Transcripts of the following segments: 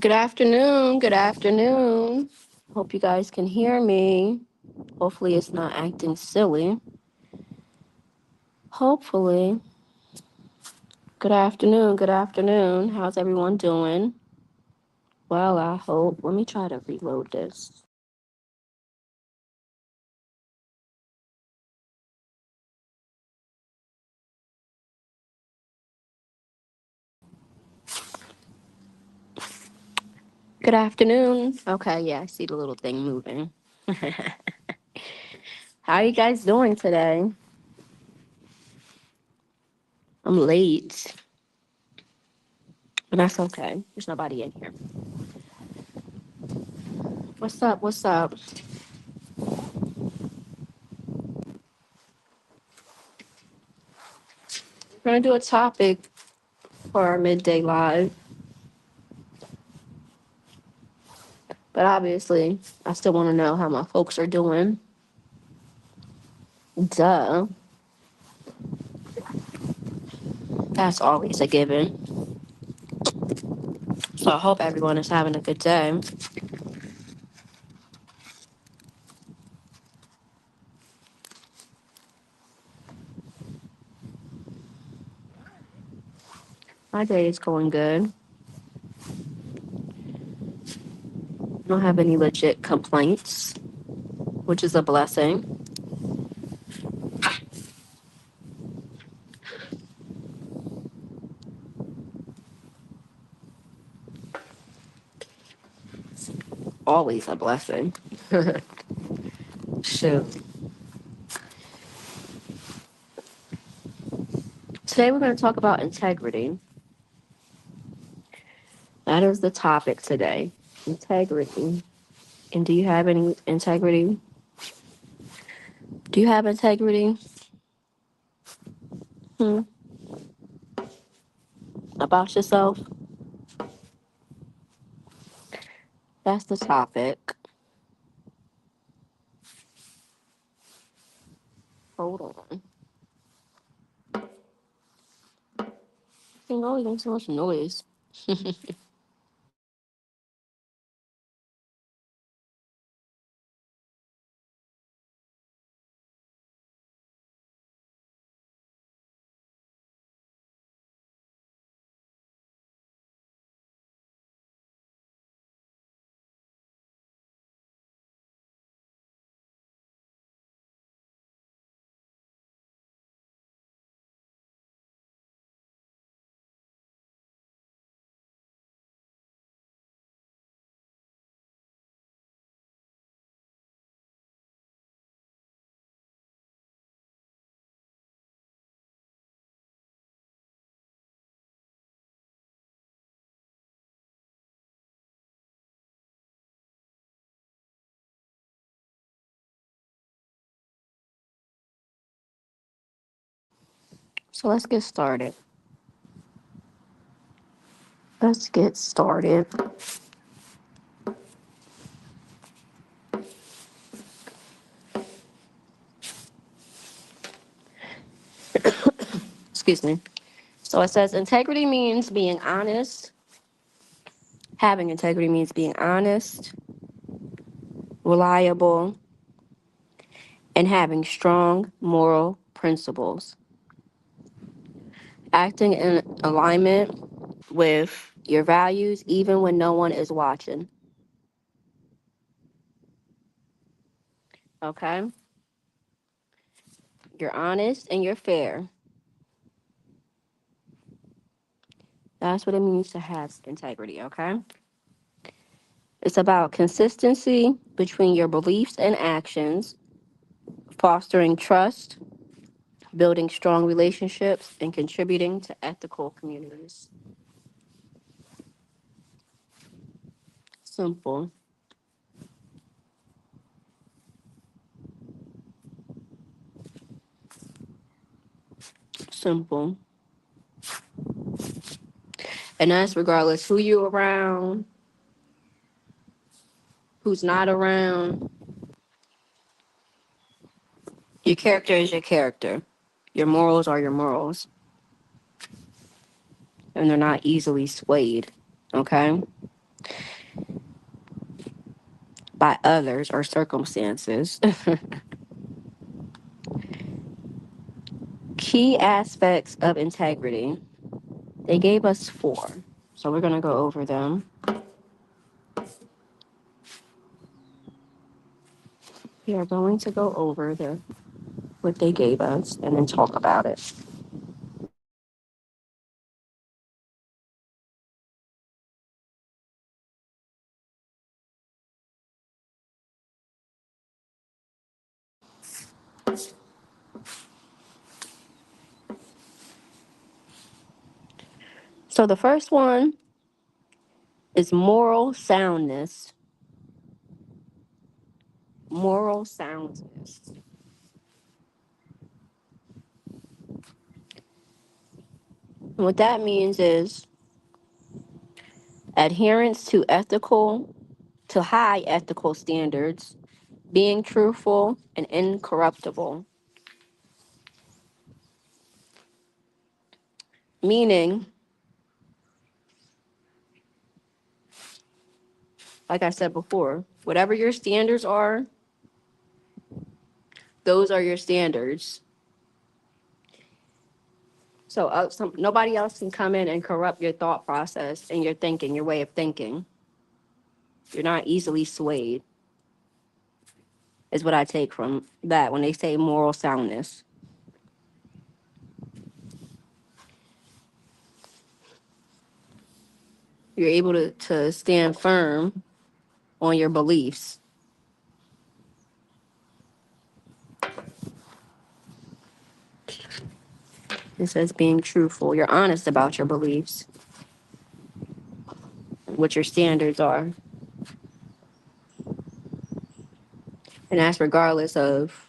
Good afternoon. Good afternoon. Hope you guys can hear me. Hopefully, it's not acting silly. Hopefully. Good afternoon. Good afternoon. How's everyone doing? Well, I hope. Let me try to reload this. Good afternoon. Okay, yeah, I see the little thing moving. How are you guys doing today? I'm late, but that's okay. There's nobody in here. What's up? What's up? We're going to do a topic for our midday live. But obviously, I still want to know how my folks are doing. Duh. That's always a given. So I hope everyone is having a good day. My day is going good. I don't have any legit complaints, which is a blessing. Always a blessing. Shoot. Today we're going to talk about integrity. That is the topic today. Integrity. And do you have any integrity? Do you have integrity? Hmm? About yourself? That's the topic. Hold on. You always make so much noise. So let's get started. Let's get started. Excuse me. So it says integrity means being honest. Having integrity means being honest, reliable, and having strong moral principles. Acting in alignment with your values, even when no one is watching. Okay? You're honest and you're fair. That's what it means to have integrity, okay? It's about consistency between your beliefs and actions, fostering trust, building strong relationships, and contributing to ethical communities. Simple. Simple. And that's regardless who you're around, who's not around. Your character is your character. Your morals are your morals. And they're not easily swayed. Okay? by others or circumstances. Key aspects of integrity. They gave us four. So we're going to go over them. We are going to go over what they gave us and then talk about it. So the first one is moral soundness. Moral soundness. And what that means is adherence to high ethical standards, being truthful and incorruptible. Meaning, like I said before, whatever your standards are, those are your standards. So nobody else can come in and corrupt your thought process and your thinking, your way of thinking. You're not easily swayed, is what I take from that when they say moral soundness. You're able to stand firm on your beliefs. It says being truthful. You're honest about your beliefs, what your standards are. And that's regardless of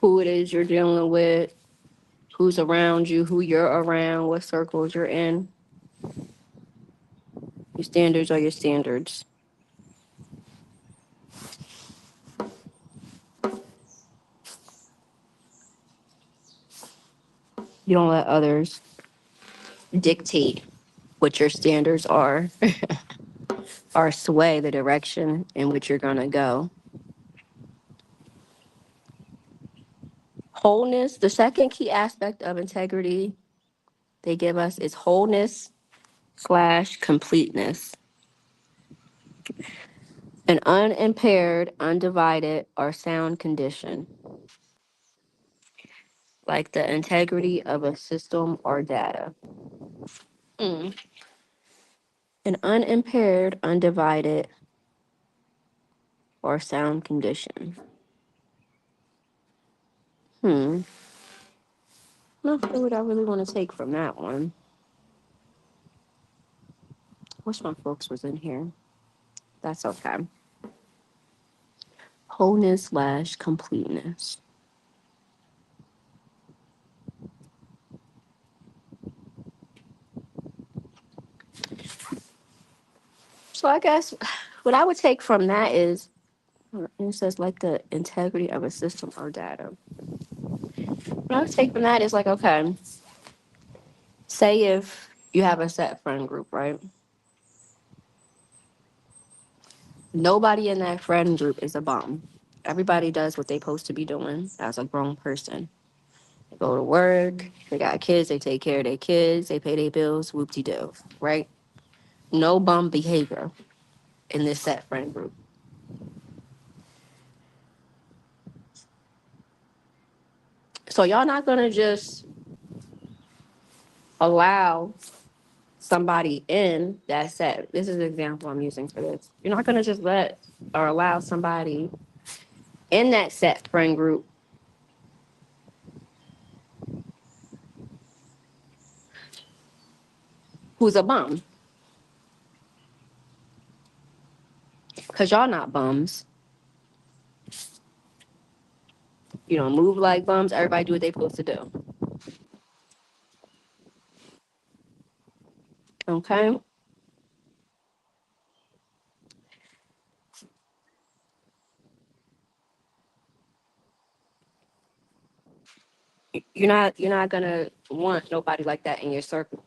who it is you're dealing with, who's around you, who you're around, what circles you're in. Your standards are your standards. You don't let others dictate what your standards are or sway the direction in which you're going to go. Wholeness, the second key aspect of integrity they give us is wholeness slash completeness. An unimpaired, undivided, or sound condition, like the integrity of a system or data. Mm. An unimpaired, undivided, or sound condition. Not sure what I really want to take from that one. Wish my folks was in here. That's okay. Wholeness slash completeness. So I guess what I would take from that is it says like the integrity of a system or data. What I would take from that is like, okay, say if you have a set friend group, right? Nobody in that friend group is a bum. Everybody does what they're supposed to be doing as a grown person. They go to work, they got kids, they take care of their kids, they pay their bills, whoop-de-doo, right? No bum behavior in this set friend group. So y'all not gonna just allow somebody in that set. This is the example I'm using for this. You're not gonna just let or allow somebody in that set friend group who's a bum. Cause y'all not bums. You don't move like bums. Everybody do what they supposed to do. Okay? You're not gonna want nobody like that in your circle.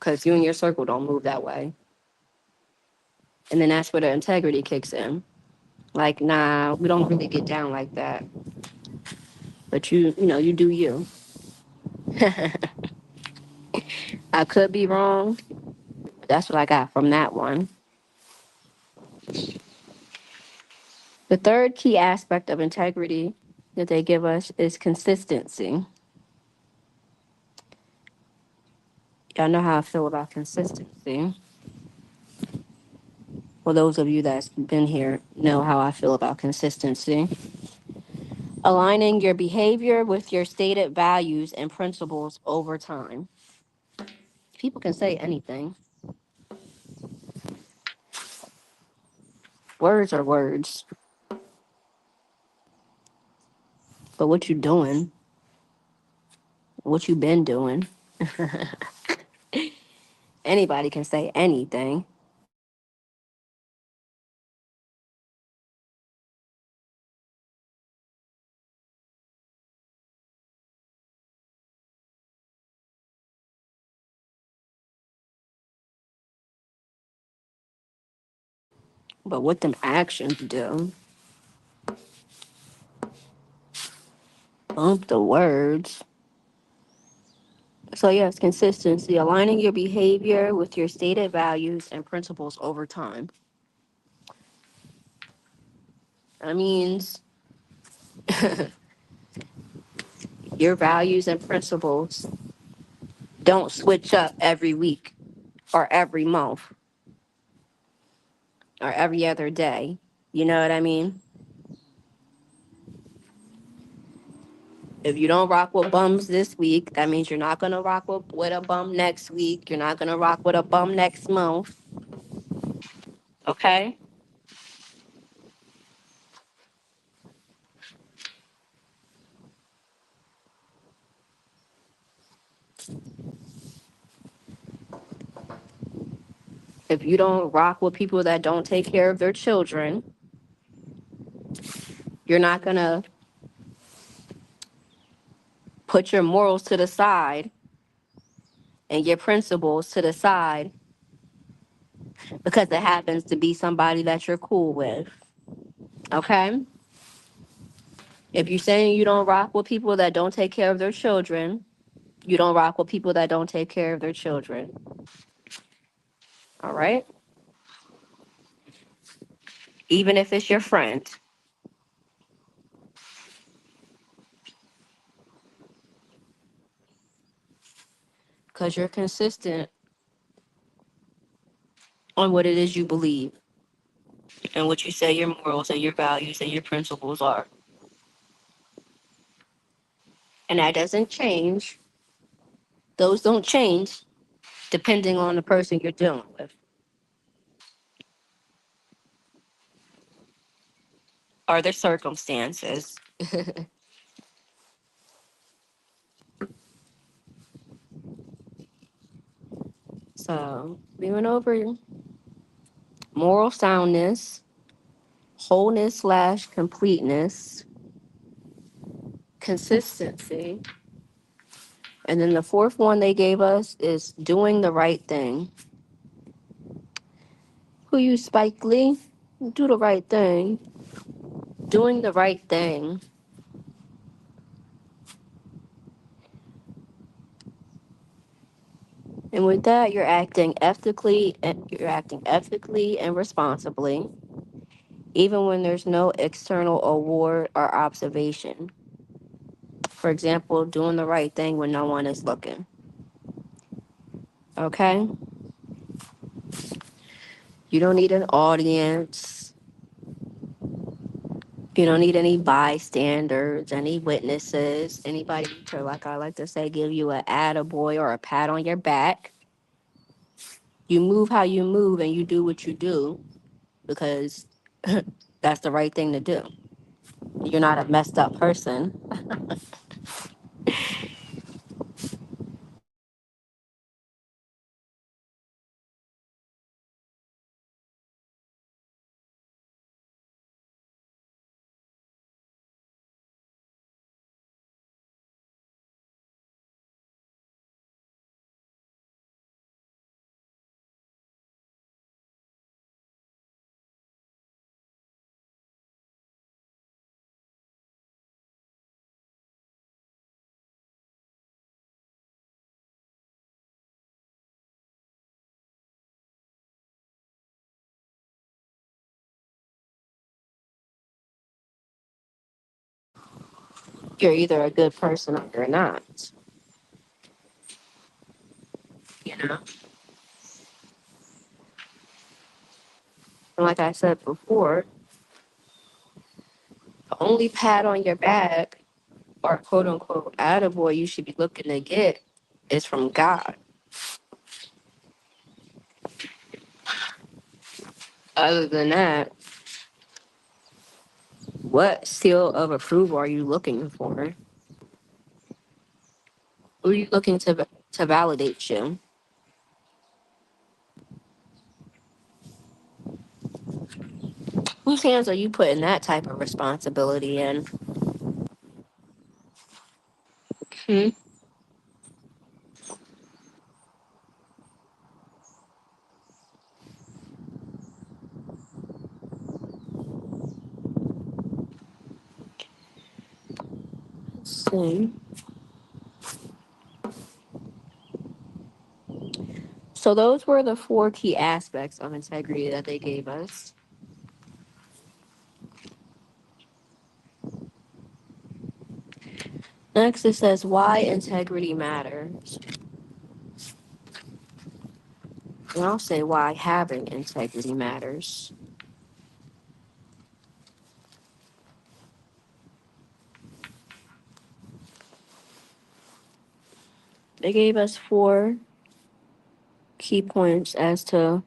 Cause you and your circle don't move that way. And then that's where the integrity kicks in. Like, nah, we don't really get down like that. But you do you. I could be wrong. That's what I got from that one. The third key aspect of integrity that they give us is consistency. Y'all know how I feel about consistency. Well, those of you that's been here know how I feel about consistency. Aligning your behavior with your stated values and principles over time. People can say anything. Words are words. But what you doing, what you been doing, anybody can say anything. But what them actions do, bump the words. So yes, consistency, aligning your behavior with your stated values and principles over time. That means your values and principles don't switch up every week or every month or every other day. You know what I mean? If you don't rock with bums this week, that means you're not gonna rock with a bum next week. You're not gonna rock with a bum next month. Okay? If you don't rock with people that don't take care of their children, you're not gonna put your morals to the side and your principles to the side because it happens to be somebody that you're cool with. Okay? If you're saying you don't rock with people that don't take care of their children, you don't rock with people that don't take care of their children. All right? Even if it's your friend, because you're consistent on what it is you believe and what you say your morals and your values and your principles are. And that doesn't change. Those don't change depending on the person you're dealing with or their circumstances. So we went over moral soundness, wholeness slash completeness, consistency. And then the fourth one they gave us is doing the right thing. Who you, Spike Lee? Do the right thing. Doing the right thing. And with that, you're acting ethically and responsibly, even when there's no external award or observation. For example, doing the right thing when no one is looking. Okay? You don't need an audience. You don't need any bystanders, any witnesses, anybody to, like I like to say, give you a attaboy or a pat on your back. You move how you move and you do what you do because that's the right thing to do. You're not a messed up person. You're either a good person or you're not. You know, and like I said before, the only pat on your back or quote unquote attaboy you should be looking to get is from God. Other than that, what seal of approval are you looking for? Who are you looking to validate you? Whose hands are you putting that type of responsibility in? Hmm? Let's see. So those were the four key aspects of integrity that they gave us. Next, it says why integrity matters. And I'll say why having integrity matters. They gave us four key points as to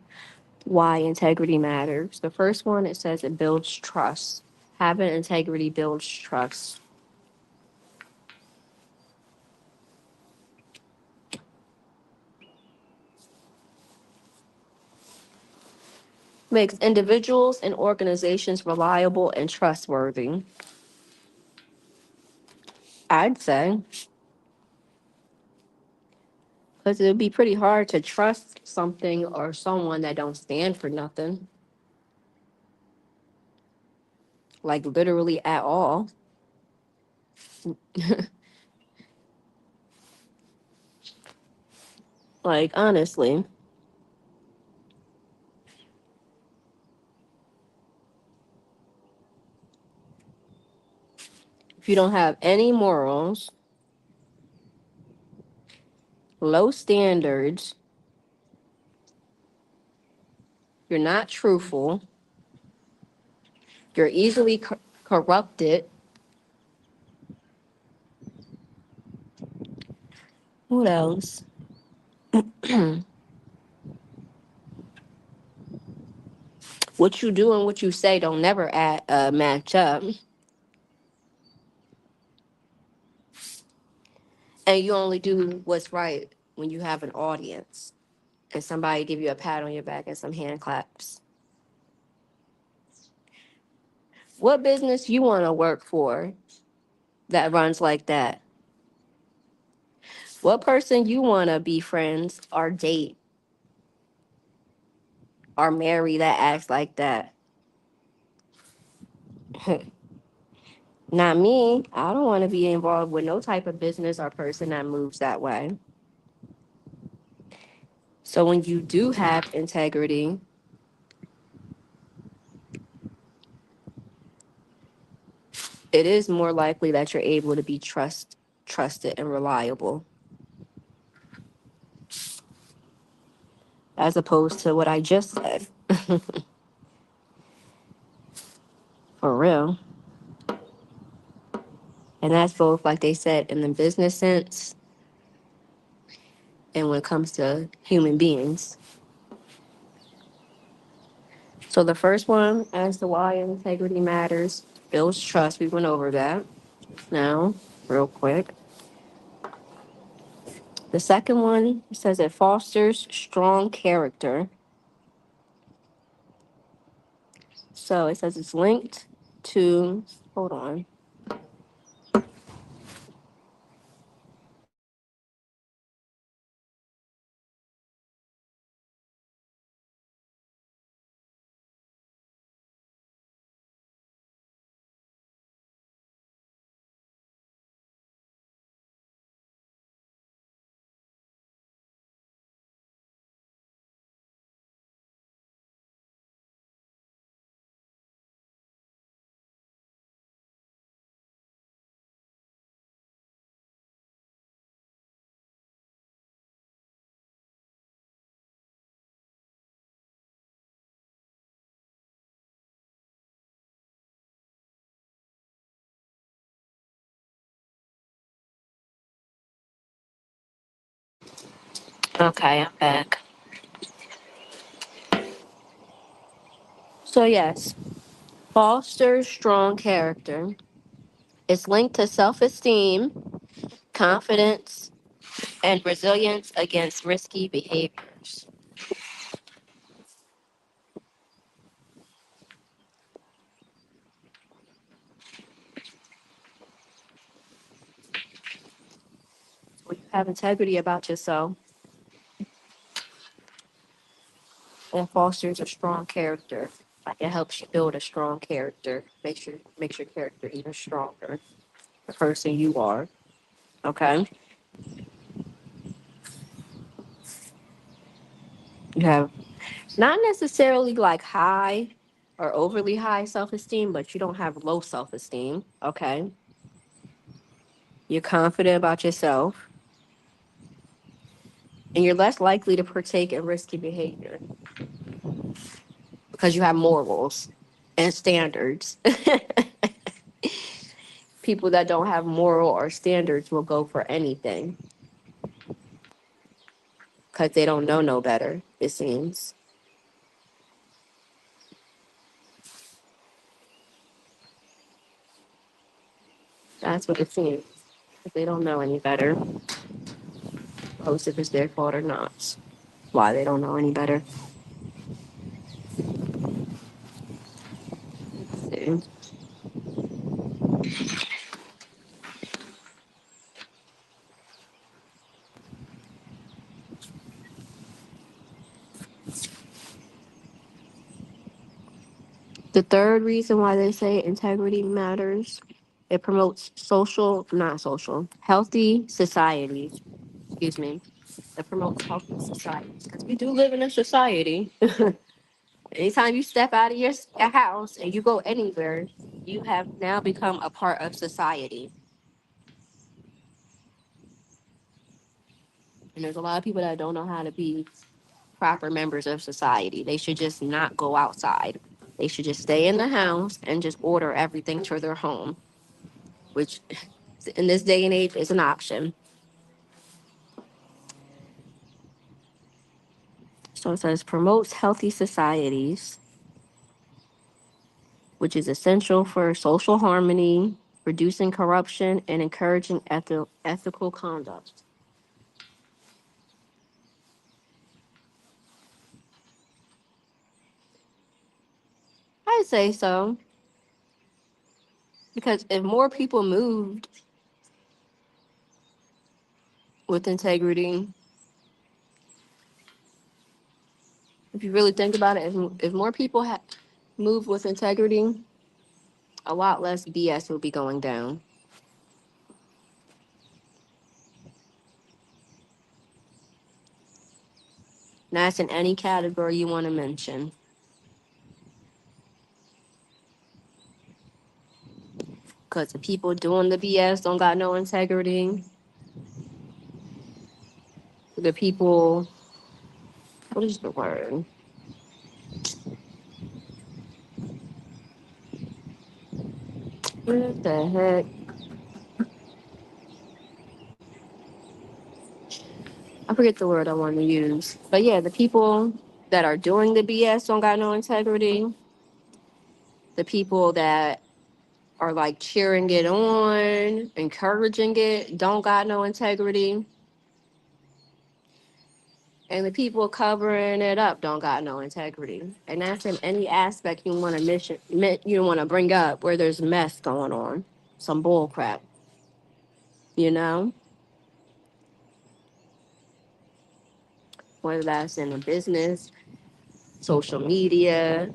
why integrity matters. The first one, it says it builds trust. Having integrity builds trust. Makes individuals and organizations reliable and trustworthy. I'd say, because it would be pretty hard to trust something or someone that don't stand for nothing, like literally at all. Like, honestly, if you don't have any morals, low standards, you're not truthful, you're easily corrupted. What else? What you do and what you say don't never match up. And you only do what's right when you have an audience and somebody give you a pat on your back and some hand claps. What business you want to work for that runs like that? What person you want to be friends or date or marry that acts like that? Not me. I don't want to be involved with no type of business or person that moves that way. So when you do have integrity, it is more likely that you're able to be trusted and reliable, as opposed to what I just said. For real. And that's both, like they said, in the business sense and when it comes to human beings. So the first one, as to why integrity matters, builds trust. We went over that. Now, real quick. The second one says it fosters strong character. So it says it's linked to, hold on. Okay, I'm back. So, yes, foster strong character. It's linked to self esteem, confidence, and resilience against risky behaviors. When you have integrity about yourself, it fosters a strong character. Like it helps you build a strong character, makes your character even stronger. The person you are. Okay. You have not necessarily like high or overly high self esteem, but you don't have low self esteem. Okay. You're confident about yourself and you're less likely to partake in risky behavior because you have morals and standards. People that don't have moral or standards will go for anything because they don't know no better, it seems. That's what it seems. If they don't know any better, regardless if it's their fault or not. Why they don't know any better. Let's see. The third reason why they say integrity matters, it promotes not social, healthy societies. Excuse me. It promotes healthy societies because we do live in a society. Anytime you step out of your house and you go anywhere, you have now become a part of society. And there's a lot of people that don't know how to be proper members of society. They should just not go outside. They should just stay in the house and just order everything to their home, which in this day and age is an option. So it says promotes healthy societies, which is essential for social harmony, reducing corruption, and encouraging ethical conduct. I'd say so. Because if more people moved with integrity, if you really think about it, if more people move with integrity, a lot less BS will be going down. And that's in any category you want to mention. Because the people doing the BS don't got no integrity. The people, what is the word? What the heck? I forget the word I want to use. But yeah, the people that are doing the BS don't got no integrity. The people that are like cheering it on, encouraging it, don't got no integrity. And the people covering it up don't got no integrity. And that's in any aspect you want to you want to bring up where there's mess going on, some bull crap, you know? Whether that's in a business, social media,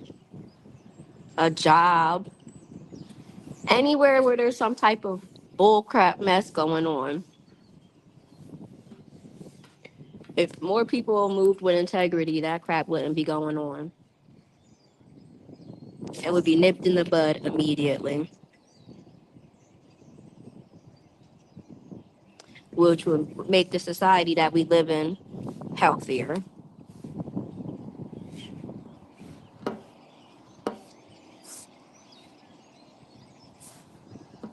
a job, anywhere where there's some type of bull crap mess going on. If more people moved with integrity, that crap wouldn't be going on. It would be nipped in the bud immediately, which would make the society that we live in healthier,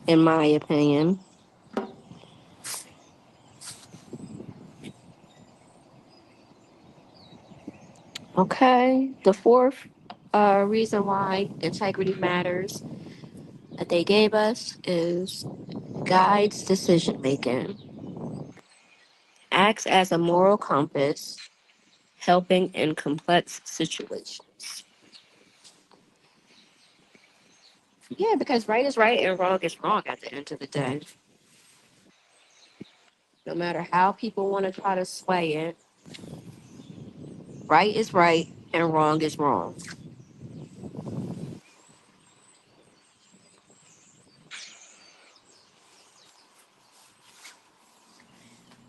in my opinion. Okay. The fourth reason why integrity matters that they gave us is guides decision making, acts as a moral compass, helping in complex situations. Yeah, because right is right and wrong is wrong at the end of the day. No matter how people want to try to sway it, right is right and wrong is wrong.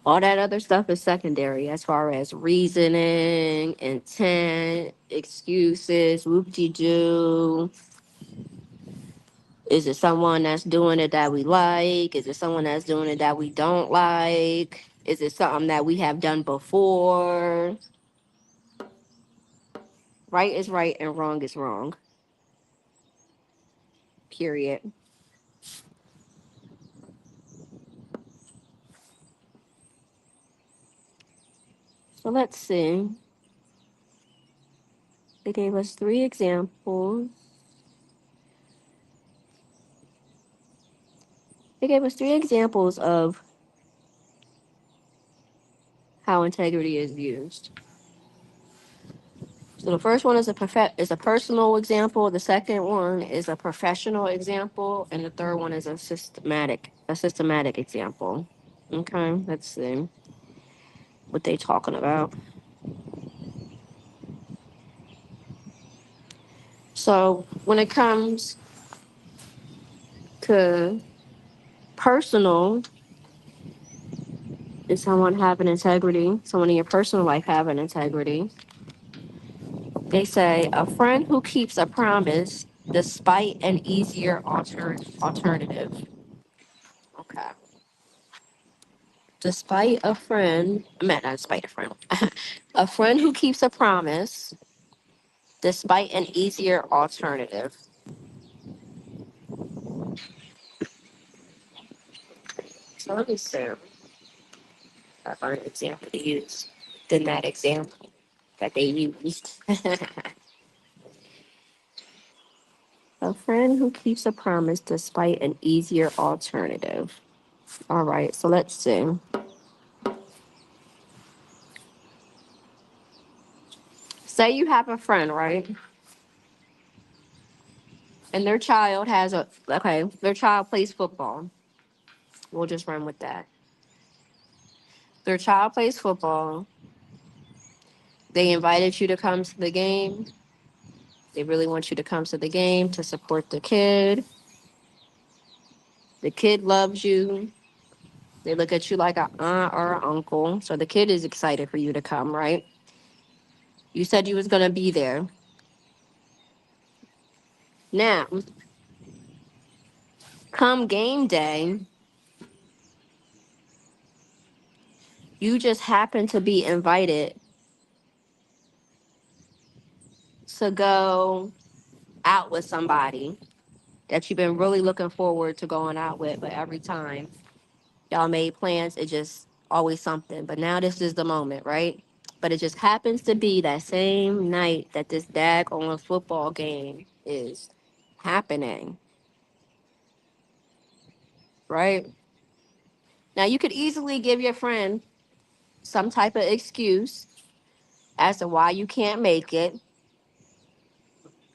All that other stuff is secondary as far as reasoning, intent, excuses, whoop de doo. Is it someone that's doing it that we like? Is it someone that's doing it that we don't like? Is it something that we have done before? Right is right and wrong is wrong. Period. So let's see. They gave us three examples. They gave us three examples of how integrity is used. So the first one is a personal example. The second one is a professional example, and the third one is a systematic example. Okay, let's see what they talking about. So when it comes to personal, is someone having integrity? Someone in your personal life having integrity? They say a friend who keeps a promise despite an easier alternative. Okay. Despite a friend, I meant not despite a friend, a friend who keeps a promise despite an easier alternative. So let me see if I find an example to use than that example that they used. A friend who keeps a promise despite an easier alternative. All right, so let's see. Say you have a friend, right? And their child plays football. We'll just run with that. Their child plays football. They invited you to come to the game. They really want you to come to the game to support the kid. The kid loves you. They look at you like an aunt or an uncle. So the kid is excited for you to come, right? You said you was gonna be there. Now, come game day, you just happen to be invited to go out with somebody that you've been really looking forward to going out with, but every time y'all made plans, it just always something. But now this is the moment, right? But it just happens to be that same night that this daggone football game is happening, right? Now you could easily give your friend some type of excuse as to why you can't make it,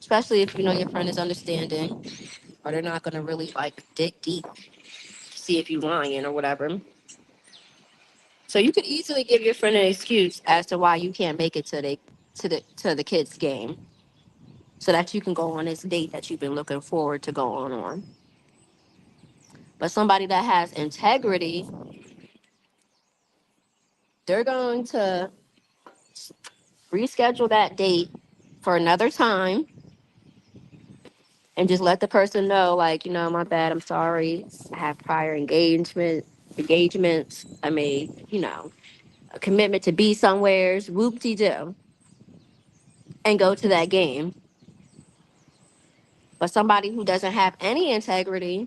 especially if you know your friend is understanding or they're not gonna really like dig deep, see if you lying or whatever. So you could easily give your friend an excuse as to why you can't make it to the kids' game, so that you can go on this date that you've been looking forward to going on. But somebody that has integrity, they're going to reschedule that date for another time and just let the person know, like, my bad, I'm sorry. I have prior engagements. I made, a commitment to be somewheres, whoop de doo, and go to that game. But somebody who doesn't have any integrity,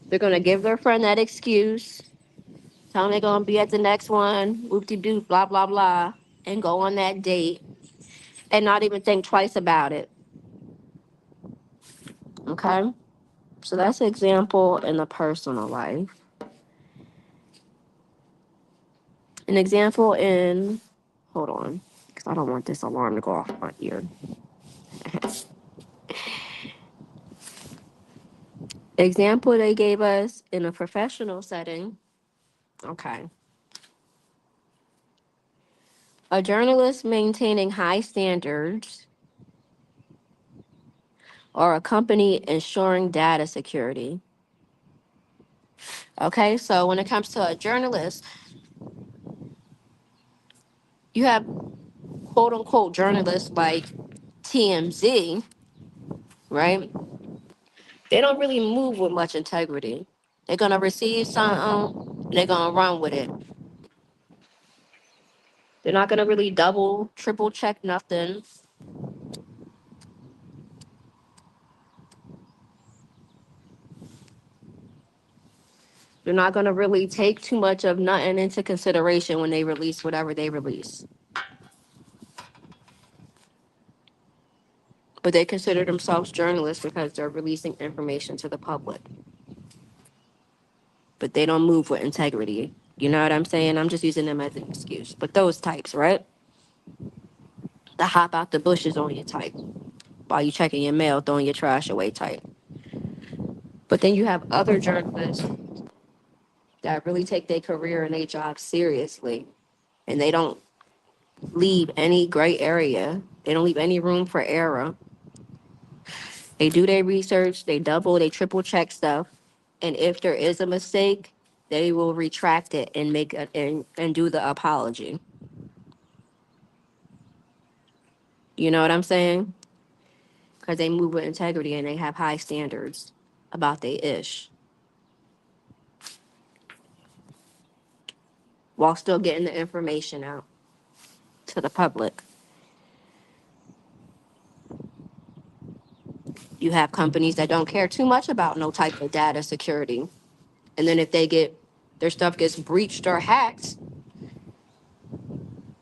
they're gonna give their friend that excuse, tell them they're gonna be at the next one, whoop de doo, blah blah blah, and go on that date and not even think twice about it. Okay? So that's an example in the personal life. An example in, hold on, because I don't want this alarm to go off my ear. Example they gave us in a professional setting. Okay. A journalist maintaining high standards or a company ensuring data security. Okay, so when it comes to a journalist, you have quote unquote journalists like TMZ, right? They don't really move with much integrity. They're gonna receive something, they're gonna run with it. They're not gonna really double, triple check nothing. They're not gonna really take too much of nothing into consideration when they release whatever they release. But they consider themselves journalists because they're releasing information to the public. But they don't move with integrity. You know what I'm saying? I'm just using them as an excuse. But those types, right? The hop out the bushes on your type while you checking your mail, throwing your trash away type. But then you have other journalists that really take their career and their job seriously. And they don't leave any gray area. They don't leave any room for error. They do their research, they double, they triple check stuff. And if there is a mistake, they will retract it and and do the apology. You know what I'm saying? Because they move with integrity and they have high standards about their ish while still getting the information out to the public. You have companies that don't care too much about no type of data security. And then if their stuff gets breached or hacked,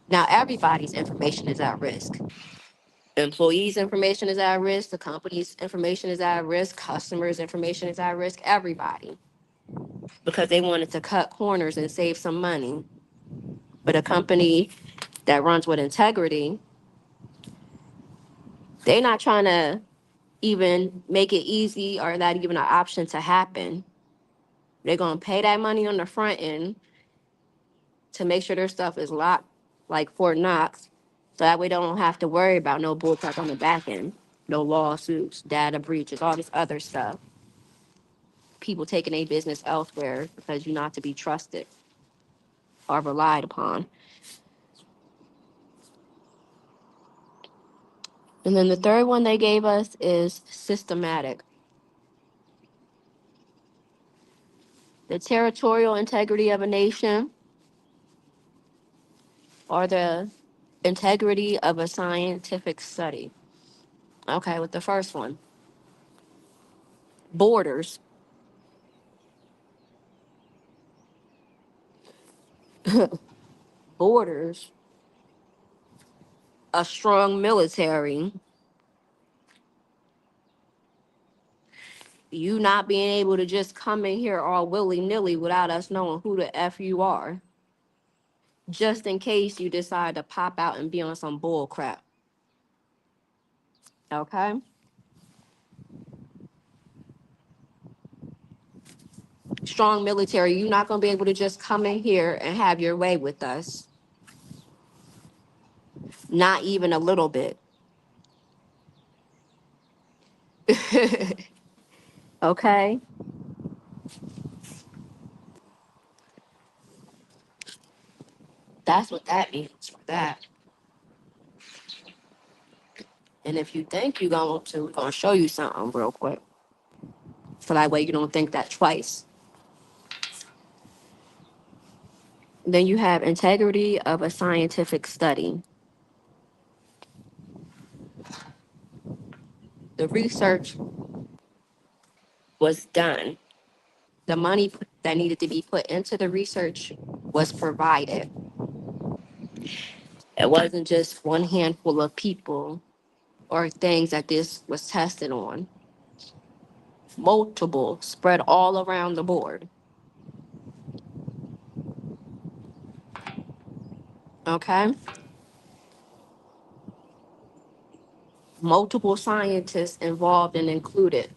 now everybody's information is at risk. Employees' information is at risk, the company's information is at risk, customers' information is at risk, everybody. Because they wanted to cut corners and save some money. But a company that runs with integrity, they're not trying to even make it easy or that even an option to happen. They're gonna pay that money on the front end to make sure their stuff is locked like Fort Knox. So that way they don't have to worry about no bullcrap on the back end, no lawsuits, data breaches, all this other stuff. People taking a business elsewhere because you're not to be trusted or relied upon. And then the third one they gave us is systematic. The territorial integrity of a nation or the integrity of a scientific study. Okay, with the first one, borders. Borders, a strong military, you not being able to just come in here all willy-nilly without us knowing who the F you are, just in case you decide to pop out and be on some bull crap. Okay? Strong military, you're not going to be able to just come in here and have your way with us. Not even a little bit. Okay? That's what that means for that. And if you think you're going to, we're going to show you something real quick. So that way you don't think that twice. Then you have integrity of a scientific study. The research was done. The money that needed to be put into the research was provided. It wasn't just one handful of people or things that this was tested on. Multiple, spread all around the board. Okay? Multiple scientists involved and included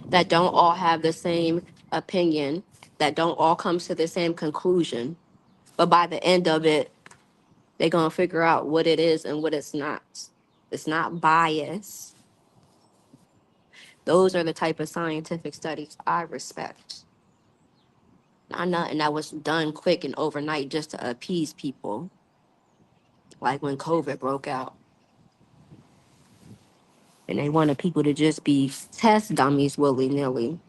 that don't all have the same opinion, that don't all come to the same conclusion. But by the end of it, they're going to figure out what it is and what it's not. It's not bias. Those are the type of scientific studies I respect. Not nothing that was done quick and overnight just to appease people, like when COVID broke out. And they wanted people to just be test dummies willy nilly.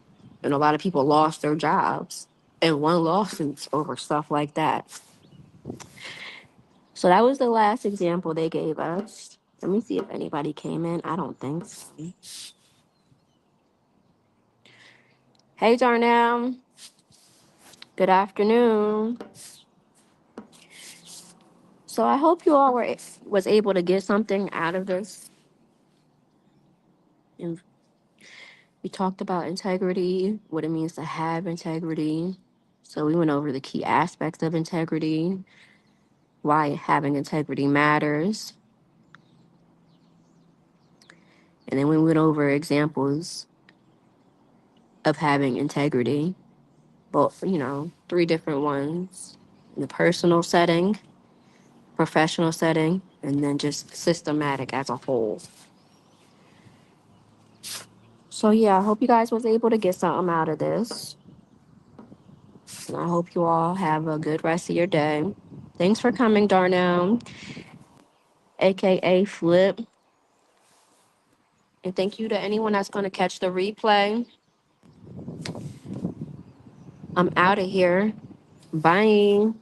And a lot of people lost their jobs and won lawsuits over stuff like that. So that was the last example they gave us. Let me see if anybody came in. I don't think so. Hey, Darnell. Good afternoon. So I hope you all was able to get something out of this. And we talked about integrity, what it means to have integrity. So we went over the key aspects of integrity, why having integrity matters. And then we went over examples of having integrity, both, three different ones in the personal setting, professional setting, and then just systematic as a whole. So yeah, I hope you guys was able to get something out of this. And I hope you all have a good rest of your day. Thanks for coming, Darnell, aka Flip. And thank you to anyone that's going to catch the replay. I'm out of here. Bye.